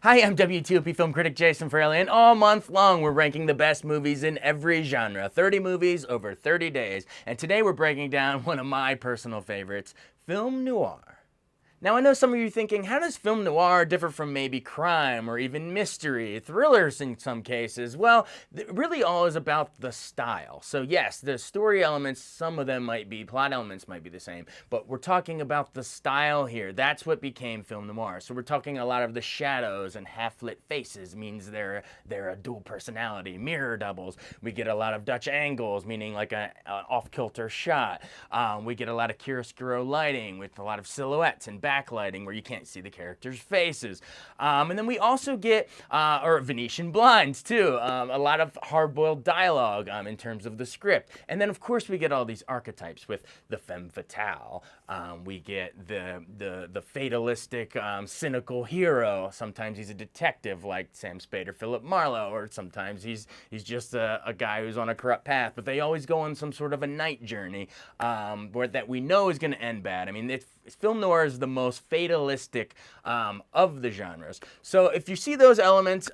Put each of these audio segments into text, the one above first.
Hi, I'm WTOP film critic Jason Fraley, and all month long we're ranking the best movies in every genre. 30 movies over 30 days. And today we're breaking down one of my personal favorites, film noir. Now, I know some of you are thinking, how does film noir differ from maybe crime or even mystery, thrillers in some cases? Well, really all is about the style. So yes, the story elements, some of them might be, plot elements might be the same, but we're talking about the style here. That's what became film noir. So we're talking a lot of the shadows and half-lit faces, means they're a dual personality, mirror doubles. We get a lot of Dutch angles, meaning like an off-kilter shot. We get a lot of chiaroscuro lighting with a lot of silhouettes and backlighting where you can't see the characters' faces. And then we also get, or Venetian blinds too, a lot of hard-boiled dialogue in terms of the script. And then of course we get all these archetypes with the femme fatale. We get the fatalistic, cynical hero. Sometimes he's a detective like Sam Spade or Philip Marlowe, or sometimes he's just a guy who's on a corrupt path, but they always go on some sort of a night journey where that we know is going to end bad. I mean, film noir is the most fatalistic of the genres. So if you see those elements,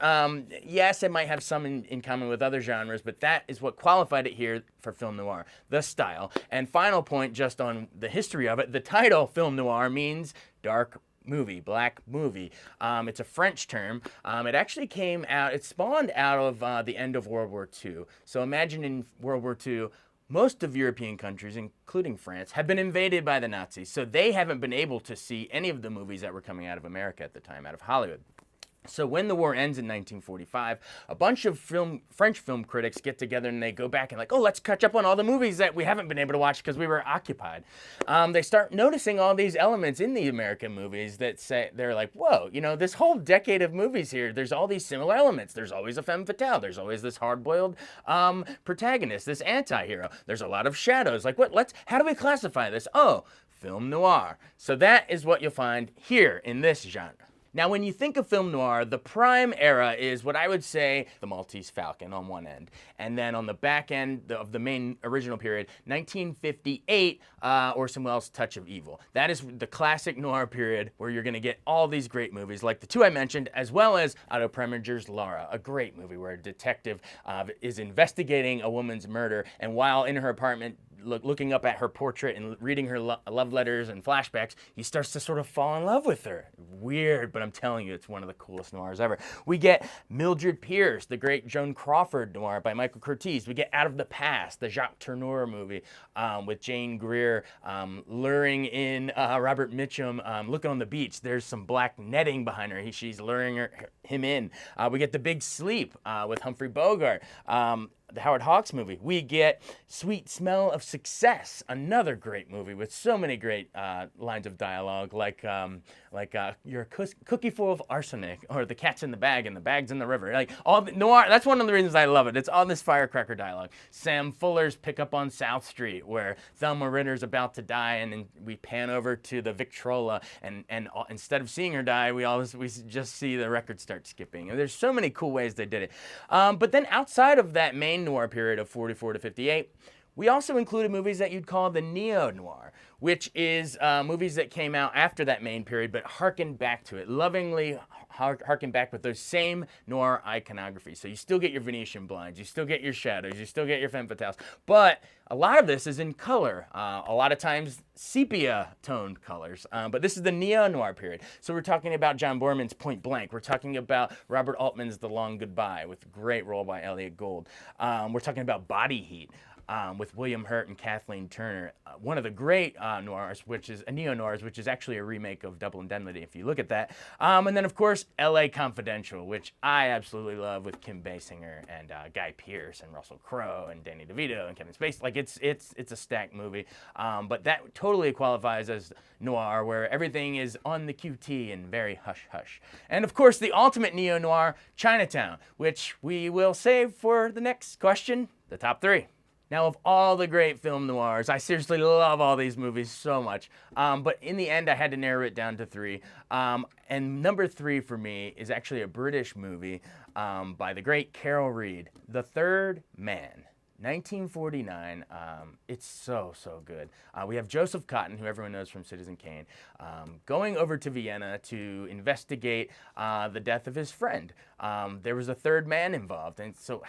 yes, it might have some in common with other genres, but that is what qualified it here for film noir, the style. And final point, just on the history of it, the title film noir means dark movie, black movie. It's a French term. It actually came out, it spawned out of the end of World War II. So imagine in World War II, most of European countries, including France, have been invaded by the Nazis, so they haven't been able to see any of the movies that were coming out of America at the time, out of Hollywood. So when the war ends in 1945, a bunch of French film critics get together and they go back and like, oh, let's catch up on all the movies that we haven't been able to watch because we were occupied. They start noticing all these elements in the American movies that say, they're like, whoa, you know, this whole decade of movies here, there's all these similar elements. There's always a femme fatale. There's always this hard-boiled protagonist, this anti-hero. There's a lot of shadows. Like, how do we classify this? Oh, film noir. So that is what you'll find here in this genre. Now, when you think of film noir, the prime era is what I would say the Maltese Falcon on one end. And then on the back end of the main original period, 1958, Orson Welles' Touch of Evil. That is the classic noir period where you're going to get all these great movies like the two I mentioned, as well as Otto Preminger's Laura, a great movie where a detective is investigating a woman's murder, and while in her apartment, looking up at her portrait and reading her love letters and flashbacks, he starts to sort of fall in love with her. Weird, but I'm telling you, it's one of the coolest noirs ever. We get Mildred Pierce, the great Joan Crawford noir by Michael Curtiz. We get Out of the Past, the Jacques Tourneur movie with Jane Greer luring in Robert Mitchum looking on the beach. There's some black netting behind her. She's luring him in. We get The Big Sleep with Humphrey Bogart. The Howard Hawks movie. We get Sweet Smell of Success, another great movie with so many great lines of dialogue, like you're a cookie full of arsenic, or the cat's in the bag and the bag's in the river. Like all the noir. That's one of the reasons I love it. It's all this firecracker dialogue. Sam Fuller's Pickup on South Street, where Thelma Ritter's about to die, and then we pan over to the Victrola, and instead of seeing her die, we just see the record start skipping. And there's so many cool ways they did it. But then outside of that main noir period of 44 to 58, we also included movies that you'd call the neo-noir, which is movies that came out after that main period but harken back to it, lovingly harken back with those same noir iconography. So you still get your Venetian blinds, you still get your shadows, you still get your femme fatales, but a lot of this is in color, a lot of times sepia-toned colors, but this is the neo-noir period. So we're talking about John Borman's Point Blank. We're talking about Robert Altman's The Long Goodbye with a great role by Elliot Gould. We're talking about Body Heat. With William Hurt and Kathleen Turner, one of the great noirs, which is a neo-noirs, which is actually a remake of Double Indemnity, if you look at that. And then, of course, L.A. Confidential, which I absolutely love, with Kim Basinger and Guy Pearce and Russell Crowe and Danny DeVito and Kevin Spacey. Like it's a stacked movie, but that totally qualifies as noir, where everything is on the QT and very hush hush. And of course, the ultimate neo-noir, Chinatown, which we will save for the next question, the top three. Now, of all the great film noirs, I seriously love all these movies so much, but in the end, I had to narrow it down to three. And number three for me is actually a British movie by the great Carol Reed, The Third Man. 1949. It's so good. We have Joseph Cotten, who everyone knows from Citizen Kane, going over to Vienna to investigate the death of his friend. There was a third man involved, and so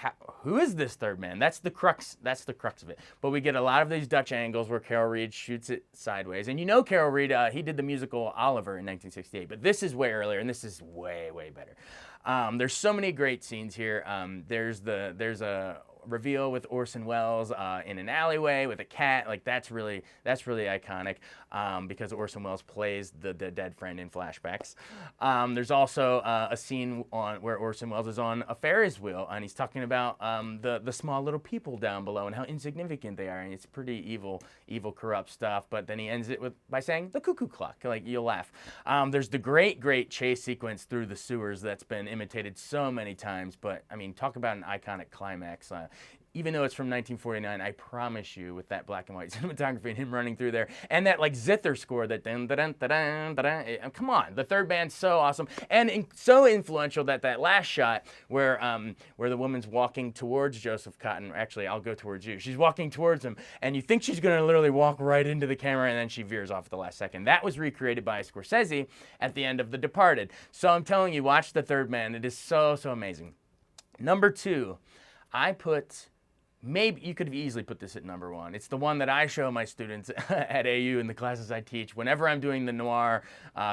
who is this third man? That's the crux. That's the crux of it. But we get a lot of these Dutch angles where Carol Reed shoots it sideways, and you know Carol Reed. He did the musical Oliver in 1968, but this is way earlier, and this is way better. There's so many great scenes here. There's a reveal with Orson Welles in an alleyway with a cat. Like that's really iconic because Orson Welles plays the dead friend in flashbacks. There's also a scene where Orson Welles is on a Ferris wheel and he's talking about the small little people down below and how insignificant they are, and it's pretty evil corrupt stuff. But then he ends it by saying the cuckoo clock. Like you'll laugh. There's the great chase sequence through the sewers that's been imitated so many times. But I mean, talk about an iconic climax. Even though it's from 1949, I promise you, with that black and white cinematography and him running through there, and that like zither score, that dun dun dun dun dun, come on, the third band's so awesome and so influential that last shot where the woman's walking towards Joseph Cotten. Actually, I'll go towards you. She's walking towards him, and you think she's gonna literally walk right into the camera, and then she veers off at the last second. That was recreated by Scorsese at the end of The Departed. So I'm telling you, watch The Third Man. It is so amazing. Number 2, I put. Maybe you could have easily put this at number 1. It's the one that I show my students at AU in the classes I teach whenever I'm doing the noir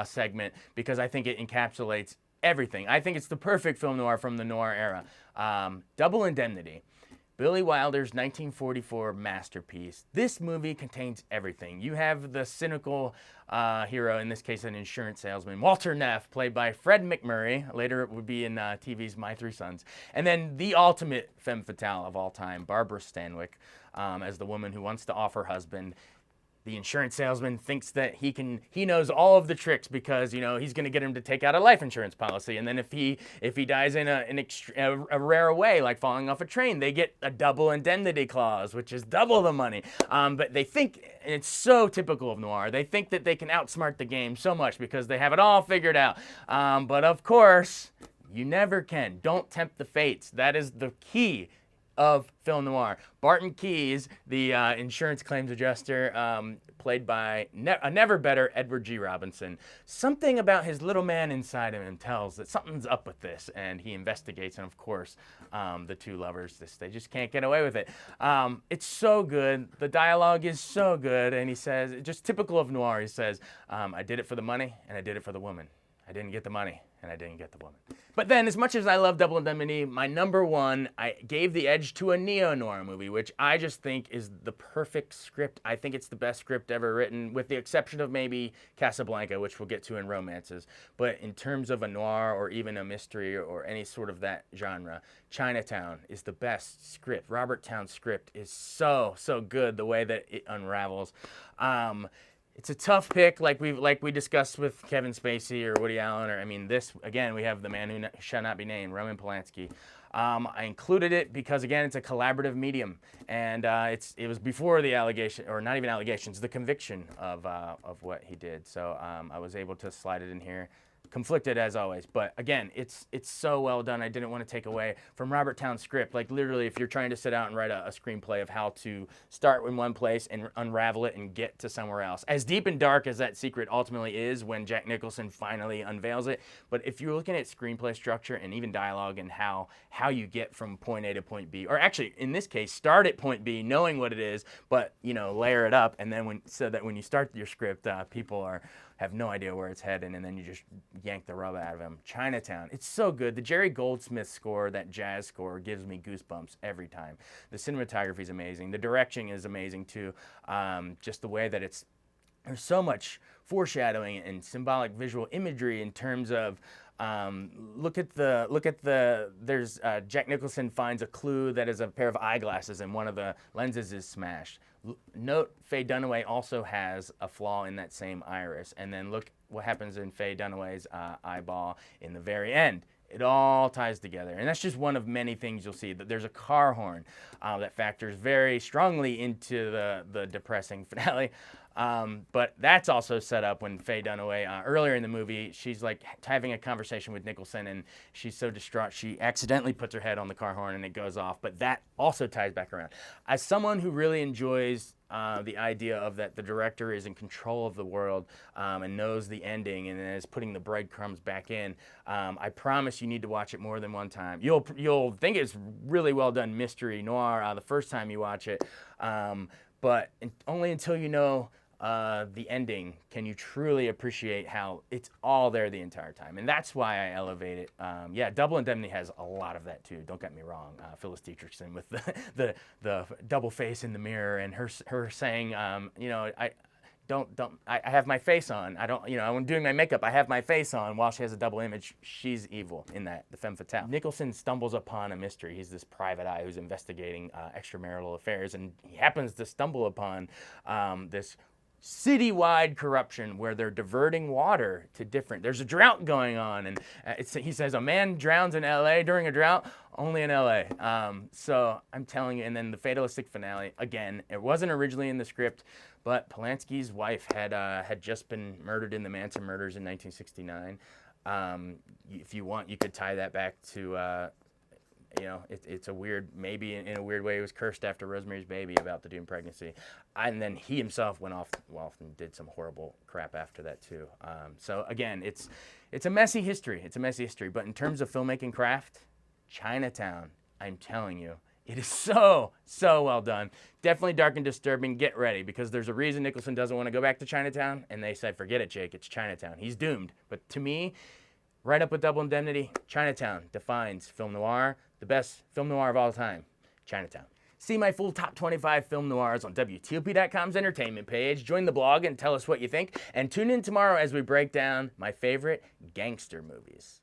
segment, because I think it encapsulates everything. I think it's the perfect film noir from the noir era. Double Indemnity. Billy Wilder's 1944 masterpiece. This movie contains everything. You have the cynical hero, in this case an insurance salesman, Walter Neff, played by Fred McMurray. Later it would be in TV's My Three Sons. And then the ultimate femme fatale of all time, Barbara Stanwyck, as the woman who wants to off her husband. The insurance salesman thinks that he knows all of the tricks because, you know, he's going to get him to take out a life insurance policy. And then if he dies in a rare way, like falling off a train, they get a double indemnity clause, which is double the money. But they think, and it's so typical of noir, they think that they can outsmart the game so much because they have it all figured out. But of course, you never can. Don't tempt the fates. That is the key of film noir. Barton Keyes, the insurance claims adjuster, played by a never better Edward G. Robinson. Something about his little man inside of him tells that something's up with this, and he investigates, and of course, the two lovers, they just can't get away with it. It's so good. The dialogue is so good, and he says, just typical of noir, he says, I did it for the money, and I did it for the woman. I didn't get the money, and I didn't get the woman. But then, as much as I love Double Indemnity, my number 1, I gave the edge to a neo-noir movie, which I just think is the perfect script. I think it's the best script ever written, with the exception of maybe Casablanca, which we'll get to in romances. But in terms of a noir or even a mystery or any sort of that genre, Chinatown is the best script. Robert Towne's script is so good, the way that it unravels. It's a tough pick, like we discussed with Kevin Spacey or Woody Allen, or I mean, this again we have The Man Who Shall Not Be Named, Roman Polanski. I included it because again it's a collaborative medium, and it was before the allegation, or not even allegations, the conviction of what he did. So I was able to slide it in here. Conflicted as always, but again, it's so well done. I didn't want to take away from Robert Towne's script. Like literally, if you're trying to sit out and write a screenplay of how to start in one place and unravel it and get to somewhere else, as deep and dark as that secret ultimately is when Jack Nicholson finally unveils it. But if you're looking at screenplay structure and even dialogue and how you get from point A to point B, or actually in this case, start at point B, knowing what it is, but you know, layer it up, and then so that when you start your script, people have no idea where it's heading, and then you just yank the rub out of them. Chinatown, it's so good. The Jerry Goldsmith score, that jazz score, gives me goosebumps every time. The cinematography is amazing. The direction is amazing too. Just the way that there's so much foreshadowing and symbolic visual imagery in terms of look at the there's Jack Nicholson finds a clue that is a pair of eyeglasses and one of the lenses is smashed. Note Faye Dunaway also has a flaw in that same iris, and then look what happens in Faye Dunaway's eyeball in the very end. It all ties together, and that's just one of many things you'll see. That there's a car horn that factors very strongly into the depressing finale. But that's also set up when Faye Dunaway, earlier in the movie, she's like having a conversation with Nicholson, and she's so distraught she accidentally puts her head on the car horn and it goes off. But that also ties back around. As someone who really enjoys the idea of that the director is in control of the world and knows the ending and is putting the breadcrumbs back in, I promise you need to watch it more than one time. You'll think it's really well done mystery noir the first time you watch it, but only until you know the ending can you truly appreciate how it's all there the entire time. And that's why I elevate it. Yeah, Double Indemnity has a lot of that too. Don't get me wrong. Phyllis Dietrichson with the double face in the mirror and her saying, you know, I have my face on. I don't, you know, when doing my makeup, I have my face on while she has a double image. She's evil in that, the femme fatale. Nicholson stumbles upon a mystery. He's this private eye who's investigating extramarital affairs, and he happens to stumble upon this citywide corruption where they're diverting water to different. There's a drought going on, and he says a man drowns in L.A. during a drought, only in L.A. So I'm telling you, and then the fatalistic finale. Again, it wasn't originally in the script, but Polanski's wife had just been murdered in the Manson murders in 1969. If you want, you could tie that back to. You know, it's a weird, maybe in a weird way, he was cursed after Rosemary's Baby about the doomed pregnancy. And then he himself went off and did some horrible crap after that too. So again, it's a messy history. It's a messy history. But in terms of filmmaking craft, Chinatown, I'm telling you, it is so well done. Definitely dark and disturbing. Get ready, because there's a reason Nicholson doesn't want to go back to Chinatown. And they said, forget it, Jake, it's Chinatown. He's doomed. But to me, right up with Double Indemnity, Chinatown defines film noir. The best film noir of all time, Chinatown. See my full top 25 film noirs on WTOP.com's entertainment page. Join the blog and tell us what you think. And tune in tomorrow as we break down my favorite gangster movies.